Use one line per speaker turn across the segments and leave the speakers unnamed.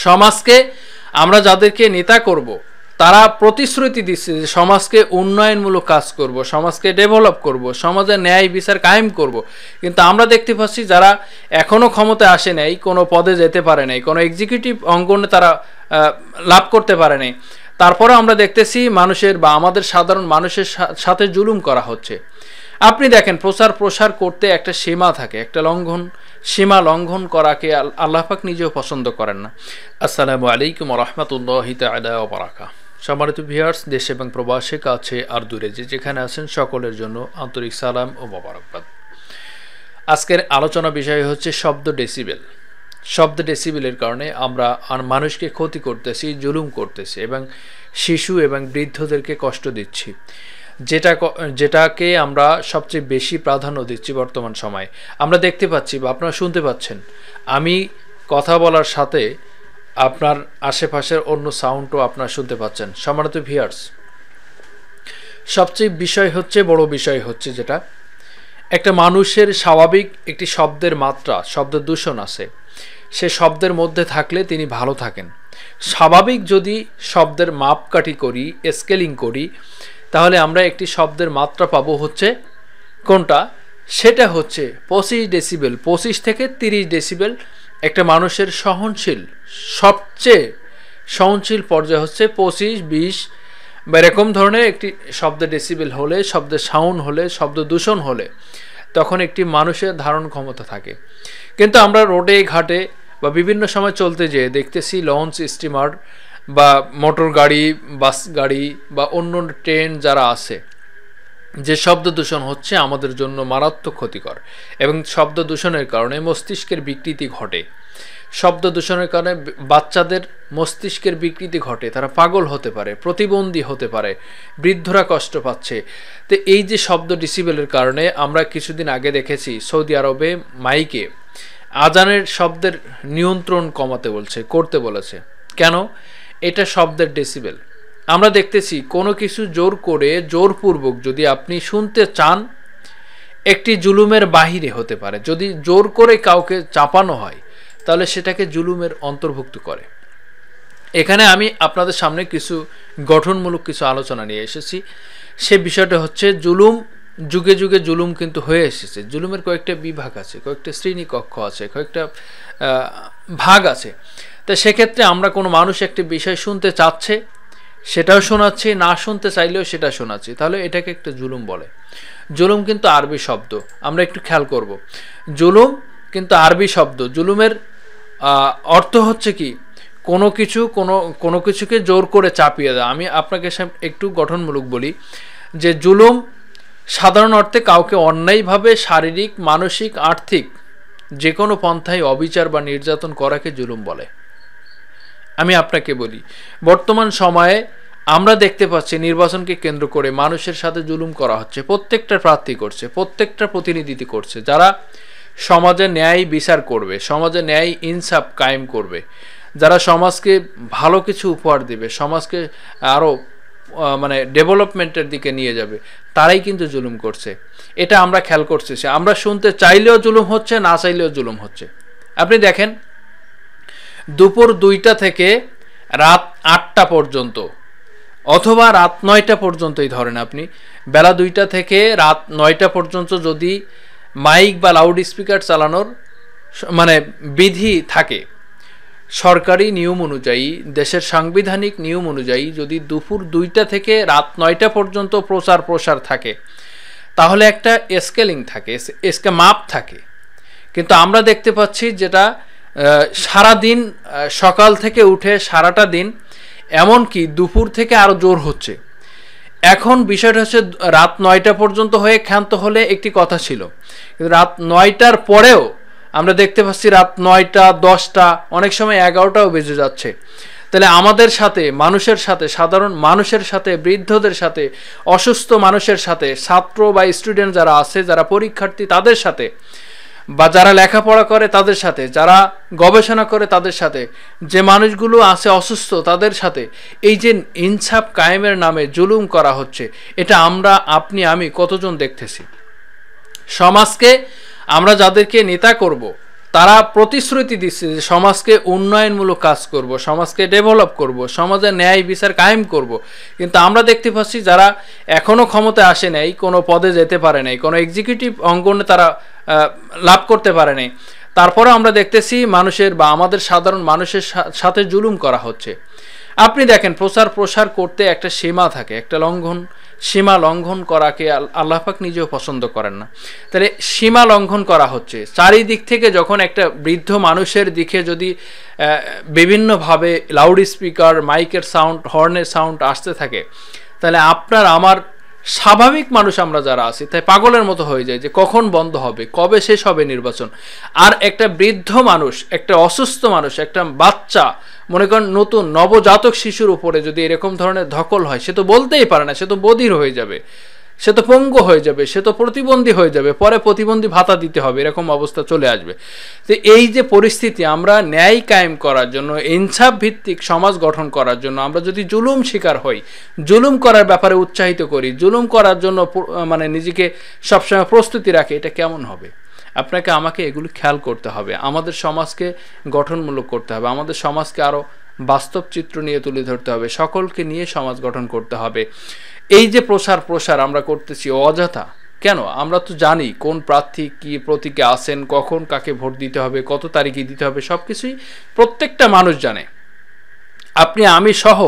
সমাজকে আমরা যাদেরকে নেতা করব তারা প্রতিশ্রুতি দিচ্ছে যে সমাজকে উন্নয়নমূলক কাজ করব, সমাজকে ডেভেলপ করব, সমাজে ন্যায় বিচার কায়েম করব। কিন্তু আমরা দেখতে পাচ্ছি যারা এখনও ক্ষমতায় আসে নাই, কোনো পদে যেতে পারে নাই, কোনো এক্সিকিউটিভ অঙ্গনে তারা লাভ করতে পারে নাই, তারপরে আমরা দেখতেছি মানুষের বা আমাদের সাধারণ মানুষের সাথে জুলুম করা হচ্ছে। আপনি দেখেন প্রসার করতে একটা সীমা থাকে, একটা সীমা লঙ্ঘন করাকে আল্লাহ পাক নিজেও পছন্দ করেন না। আসসালামু আলাইকুম ওয়া রাহমাতুল্লাহি তাআলা ওয়া বারাকাতুহু। সম্মানিত ভিউয়ার্স, দেশ এবং প্রবাসে, কাছে আর দূরে যেখানে আছেন সকলের জন্য আন্তরিক সালাম ও মোবারকবাদ। আজকের আলোচনা বিষয় হচ্ছে শব্দ ডেসিবেল। শব্দ ডেসিবেলের কারণে আমরা মানুষকে ক্ষতি করতেছি, জুলুম করতেছি এবং শিশু এবং বৃদ্ধদেরকে কষ্ট দিচ্ছি, যেটাকে আমরা সবচেয়ে বেশি প্রাধান্য দিচ্ছি বর্তমান সময়ে। আমরা দেখতে পাচ্ছি বা আপনারা শুনতে পাচ্ছেন, আমি কথা বলার সাথে আপনার আশেপাশের অন্য সাউন্ডও আপনারা শুনতে পাচ্ছেন। সম্মানিত ভিউয়ার্স, সবচেয়ে বড় বিষয় হচ্ছে যেটা একটা মানুষের স্বাভাবিক একটি শব্দের মাত্রা, শব্দ দূষণ আছে, সে শব্দের মধ্যে থাকলে তিনি ভালো থাকেন। স্বাভাবিক যদি শব্দের মাপকাঠি করি, স্কেলিং করি, তাহলে আমরা একটি শব্দের মাত্রা পাবো হচ্ছে কোনটা, সেটা হচ্ছে 25 ডেসিবেল। 25 থেকে 30 ডেসিবেল একটা মানুষের সবচেয়ে সহনশীল পর্যায় হচ্ছে 25, 20 বা এরকম ধরনের একটি শব্দের ডেসিবেল হলে, শব্দের সাউন্ড হলে, শব্দ দূষণ হলে তখন একটি মানুষের ধারণ ক্ষমতা থাকে। কিন্তু আমরা রোডে ঘাটে বা বিভিন্ন সময় চলতে যেয়ে দেখতেছি লঞ্চ, স্টিমার বা মোটর গাড়ি, বাস গাড়ি বা অন্য ট্রেন যারা আছে, যে শব্দ দূষণ হচ্ছে আমাদের জন্য মারাত্মক ক্ষতিকর এবং শব্দ দূষণের কারণে মস্তিষ্কের বিকৃতি ঘটে। শব্দ দূষণের কারণে বাচ্চাদের মস্তিষ্কের বিকৃতি ঘটে, তারা পাগল হতে পারে, প্রতিবন্ধী হতে পারে, বৃদ্ধরা কষ্ট পাচ্ছে। তো এই যে শব্দ ডেসিবেলের কারণে আমরা কিছুদিন আগে দেখেছি সৌদি আরবে মাইকে আজানের শব্দের নিয়ন্ত্রণ করতে বলেছে। কেন? এটা শব্দের ডেসিবেল। আমরা দেখতেছি কোনো কিছু জোরপূর্বক যদি আপনি শুনতে চান, একটি জুলুমের বাহিরে হতে পারে। যদি জোর করে কাউকে চাপানো হয় তাহলে সেটাকে জুলুমের অন্তর্ভুক্ত করে। এখানে আমি আপনাদের সামনে কিছু গঠনমূলক কিছু আলোচনা নিয়ে এসেছি। সে বিষয়টা হচ্ছে জুলুম, যুগে যুগে জুলুম কিন্তু হয়ে এসেছে। জুলুমের কয়েকটা বিভাগ আছে, কয়েকটা শ্রেণীকক্ষ আছে, কয়েকটা ভাগ আছে। তো সেক্ষেত্রে আমরা কোনো মানুষ একটি বিষয় শুনতে চাচ্ছে সেটাও শোনাচ্ছি, না শুনতে চাইলেও সেটা শোনাচ্ছি, তাহলে এটাকে একটা জুলুম বলে। জুলুম কিন্তু আরবি শব্দ, আমরা একটু খেয়াল করব। জুলুম কিন্তু আরবি শব্দ। জুলুমের অর্থ হচ্ছে কি, কোনো কিছুকে জোর করে চাপিয়ে দেওয়া। আমি আপনাকে একটু গঠনমূলক বলি যে জুলুম সাধারণ অর্থে কাউকে অন্যায়ভাবে শারীরিক, মানসিক, আর্থিক যে কোনো পন্থায় অবিচার বা নির্যাতন করাকে জুলুম বলে। আমি আপনাকে বলি, বর্তমান সময়ে আমরা দেখতে পাচ্ছি নির্বাচনকে কেন্দ্র করে মানুষের সাথে জুলুম করা হচ্ছে। প্রত্যেকটা প্রার্থী করছে, প্রত্যেকটা প্রতিনিধি করছে, যারা সমাজে ন্যায় বিচার করবে, সমাজে ন্যায় ইনসাফ কায়েম করবে, যারা সমাজকে ভালো কিছু উপহার দেবে, সমাজকে আরও ডেভেলপমেন্টের দিকে নিয়ে যাবে, তারাই কিন্তু জুলুম করছে। এটা আমরা খেয়াল করছি। আমরা শুনতে চাইলেও জুলুম হচ্ছে, না চাইলেও জুলুম হচ্ছে। আপনি দেখেন, দুপুর 2টা থেকে রাত 8টা পর্যন্ত অথবা রাত 9টা পর্যন্তই ধরেন, আপনি বেলা 2টা থেকে রাত 9টা পর্যন্ত যদি মাইক বা লাউড স্পিকার চালানোর বিধি থাকে, সরকারি নিয়ম অনুযায়ী, দেশের সাংবিধানিক নিয়ম অনুযায়ী যদি দুপুর 2টা থেকে রাত 9টা পর্যন্ত প্রসার থাকে, তাহলে একটা স্কেলিং থাকে, মাপ থাকে। কিন্তু আমরা দেখতে পাচ্ছি যেটা সারাদিন, সকাল থেকে উঠে সারাটা দিন, এমনকি দুপুর থেকে আরও জোর হচ্ছে। এখন বিষয়টা হচ্ছে রাত 9টা পর্যন্ত হয়ে ক্ষান্ত হলে একটি কথা ছিল, কিন্তু রাত 9টার পরেও আমরা দেখতে পাচ্ছি রাত 9টা, 10টা, অনেক সময় 11টাও বেজে যাচ্ছে। তাহলে আমাদের সাথে, মানুষের সাথে, সাধারণ মানুষের সাথে, বৃদ্ধদের সাথে, অসুস্থ মানুষের সাথে, ছাত্র বা স্টুডেন্ট যারা আছে, যারা পরীক্ষার্থী, তাদের সাথে, বা যারা লেখাপড়া করে তাদের সাথে, যারা গবেষণা করে তাদের সাথে, যে মানুষগুলো আছে অসুস্থ তাদের সাথে এই যে ইনসাফ কায়েমের নামে জুলুম করা হচ্ছে, এটা আমরা, আপনি, আমি কতজন দেখতেছি। সমাজকে আমরা যাদেরকে নেতা করব তারা প্রতিশ্রুতি দিচ্ছে যে সমাজকে উন্নয়নমূলক কাজ করব, সমাজকে ডেভেলপ করব, সমাজে ন্যায় বিচার কায়েম করব। কিন্তু আমরা দেখতে পাচ্ছি যারা এখনও ক্ষমতায় আসে নাই, কোনো পদে যেতে পারে নাই, কোনো এক্সিকিউটিভ অঙ্গনে তারা লাভ করতে পারে নাই, তারপরে আমরা দেখতেছি মানুষের বা আমাদের সাধারণ মানুষের সাথে জুলুম করা হচ্ছে। আপনি দেখেন প্রসার করতে একটা সীমা থাকে, একটা সীমা লঙ্ঘন করাকে আল্লাহ পাক নিজেও পছন্দ করেন না। তাহলে সীমা লঙ্ঘন করা হচ্ছে চারিদিক থেকে। যখন একটা বৃদ্ধ মানুষের দিকে যদি বিভিন্নভাবে লাউড স্পিকার, মাইকের সাউন্ড, হর্নের সাউন্ড আসতে থাকে, তাহলে আপনার আমার স্বাভাবিক মানুষ আমরা যারা আছি তাই পাগলের মতো হয়ে যায় যে কখন বন্ধ হবে, কবে শেষ হবে নির্বাচন। আর একটা বৃদ্ধ মানুষ, একটা অসুস্থ মানুষ, একটা বাচ্চা, মনে করেন নতুন নবজাতক শিশুর উপরে যদি এরকম ধরনের ধকল হয়, সে তো বলতেই পারে না, সে তো বধির হয়ে যাবে, সে তো পঙ্গু হয়ে যাবে, সে তো প্রতিবন্ধী হয়ে যাবে, পরে প্রতিবন্ধী ভাতা দিতে হবে, এরকম অবস্থা চলে আসবে। তো এই যে পরিস্থিতি, আমরা ন্যায় কায়েম করার জন্য, ইনসাফ ভিত্তিক সমাজ গঠন করার জন্য আমরা যদি জুলুম শিকার হই, জুলুম করার ব্যাপারে উৎসাহিত করি, জুলুম করার জন্য মানে নিজেকে সবসময় প্রস্তুতি রাখি, এটা কেমন হবে? আপনাকে আমাকে এগুলো খেয়াল করতে হবে। আমাদের সমাজকে গঠনমূলক করতে হবে, আমাদের সমাজকে আরও বাস্তব চিত্র নিয়ে তুলে ধরতে হবে, সকলকে নিয়ে সমাজ গঠন করতে হবে। এই যে প্রসার আমরা করতেছি অযথা কেন? আমরা তো জানি কোন প্রার্থী কি প্রতীকে আসেন, কখন কাকে ভোট দিতে হবে, কত তারিখে দিতে হবে, সব কিছুই প্রত্যেকটা মানুষ জানে। আপনি আমি সহ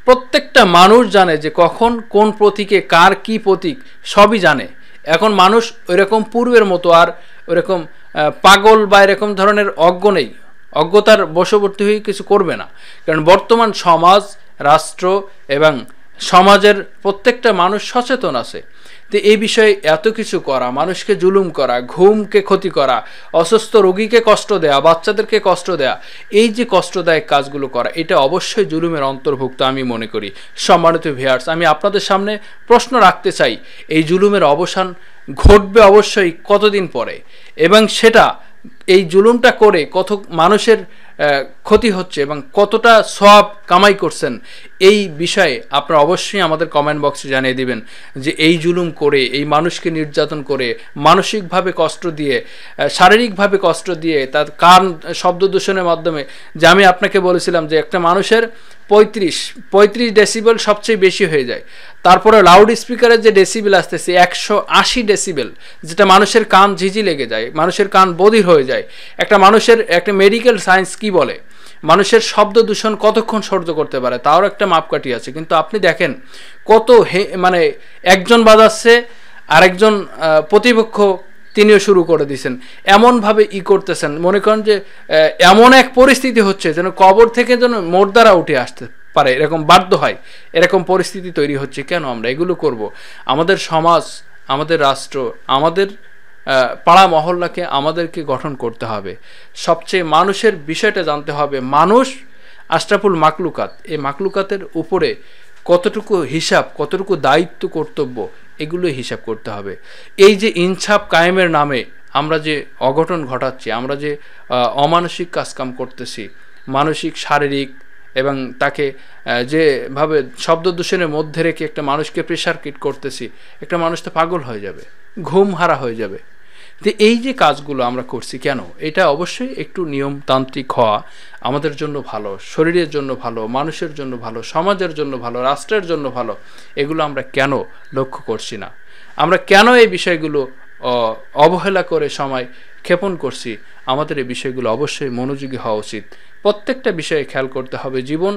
প্রত্যেকটা মানুষ জানে যে কখন কোন প্রতীকে কার কি প্রতীক, সবই জানে। এখন মানুষ ওইরকম পূর্বের মতো আর ওইরকম পাগল বা এরকম ধরনের অজ্ঞ নেই, অজ্ঞতার বশবর্তী হয়ে কিছু করবে না। কারণ বর্তমান সমাজ, রাষ্ট্র এবং সমাজের প্রত্যেকটা মানুষ সচেতন আছে। তো এই বিষয়ে এত কিছু করা, মানুষকে জুলুম করা, ঘুমকে ক্ষতি করা, অসুস্থ রোগীকে কষ্ট দেয়া, বাচ্চাদেরকে কষ্ট দেয়া, এই যে কষ্টদায়ক কাজগুলো করা, এটা অবশ্যই জুলুমের অন্তর্ভুক্ত আমি মনে করি। সম্মানিত ভিউয়ার্স, আমি আপনাদের সামনে প্রশ্ন রাখতে চাই, এই জুলুমের অবসান ঘটবে অবশ্যই কতদিন পরে, এবং সেটা এই জুলুমটা করে কত মানুষের ক্ষতি হচ্ছে এবং কতটা সওয়াব কামাই করছেন, এই বিষয়ে আপনারা অবশ্যই আমাদের কমেন্ট বক্সে জানিয়ে দিবেন যে এই জুলুম করে, এই মানুষকে নির্যাতন করে, মানসিকভাবে কষ্ট দিয়ে, শারীরিকভাবে কষ্ট দিয়ে, তার কান শব্দ দূষণের মাধ্যমে, যে আমি আপনাকে বলেছিলাম যে একটা মানুষের 35 ডেসিবেল সবচেয়ে বেশি হয়ে যায়। তারপরে লাউড স্পিকারের যে ডেসিবেল আসতেছে 180 ডেসিবেল, যেটা মানুষের কান ঝিঝি লেগে যায়, মানুষের কান বধির হয়ে যায়। একটা মানুষের, একটা মেডিকেল সায়েন্স কি বলে, মানুষের শব্দ দূষণ কতক্ষণ সহ্য করতে পারে তারও একটা মাপকাঠি আছে। কিন্তু আপনি দেখেন কত মানে একজন বাজাচ্ছে, আরেকজন প্রতিপক্ষ তিনিও শুরু করে দিয়েছেন, এমনভাবে করতেছেন, মনে করেন যে এমন এক পরিস্থিতি হচ্ছে যেন কবর থেকে যেন মোর্দারা উঠে আসতে পারে, এরকম বাধ্য হয়, এরকম পরিস্থিতি তৈরি হচ্ছে। কেন আমরা এগুলো করব? আমাদের সমাজ, আমাদের রাষ্ট্র, আমাদের পাড়া মহল্লাকে আমাদেরকে গঠন করতে হবে। সবচেয়ে মানুষের বিষয়টা জানতে হবে, মানুষ আশরাফুল মাকলুকাত, এই মাকলুকাতের উপরে কতটুকু হিসাব, কতটুকু দায়িত্ব, কর্তব্য, এগুলো হিসাব করতে হবে। এই যে ইনসাফ কায়েমের নামে আমরা যে অঘটন ঘটাচ্ছি, আমরা যে অমানসিক কাজকাম করতেছি, মানসিক, শারীরিক, এবং তাকে যেভাবে শব্দ দূষণের মধ্যে রেখে একটা মানুষকে প্রেশার কিট করতেছি, একটা মানুষ তো পাগল হয়ে যাবে, ঘুম হারা হয়ে যাবে। তো এই যে কাজগুলো আমরা করছি কেন? এটা অবশ্যই একটু নিয়মতান্ত্রিক হওয়া আমাদের জন্য ভালো, শরীরের জন্য ভালো, মানুষের জন্য ভালো, সমাজের জন্য ভালো, রাষ্ট্রের জন্য ভালো। এগুলো আমরা কেন লক্ষ্য করছি না? আমরা কেন এই বিষয়গুলো অবহেলা করে সময় ক্ষেপণ করছি? আমাদের এই বিষয়গুলো অবশ্যই মনোযোগী হওয়া উচিত। প্রত্যেকটা বিষয়ে খেয়াল করতে হবে। জীবন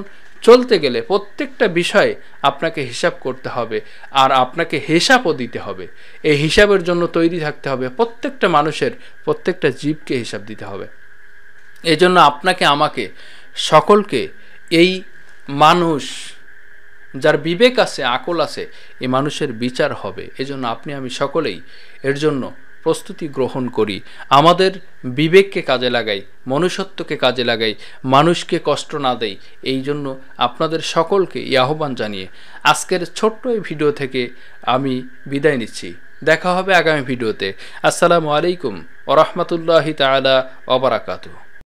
চলতে গেলে প্রত্যেকটা বিষয়ে আপনাকে হিসাব করতে হবে, আর আপনাকে হিসাবও দিতে হবে। এই হিসাবের জন্য তৈরি থাকতে হবে। প্রত্যেকটা মানুষের, প্রত্যেকটা জীবকে হিসাব দিতে হবে। এই জন্য আপনাকে, আমাকে, সকলকে, এই মানুষ যার বিবেক আছে, আকল আছে, এই মানুষের বিচার হবে। এজন্য আপনি আমি সকলেই এর জন্য প্রস্তুতি গ্রহণ করি, আমাদের বিবেককে কাজে লাগাই, মনুষ্যত্বকে কাজে লাগাই, মানুষকে কষ্ট না দেই। এই জন্য আপনাদের সকলকে এই আহ্বান জানিয়ে আজকের ছোট্ট এই ভিডিও থেকে আমি বিদায় নিচ্ছি। দেখা হবে আগামী ভিডিওতে। আসসালামু আলাইকুম ওয়া রাহমাতুল্লাহি তাআলা ওয়া বারাকাতুহু।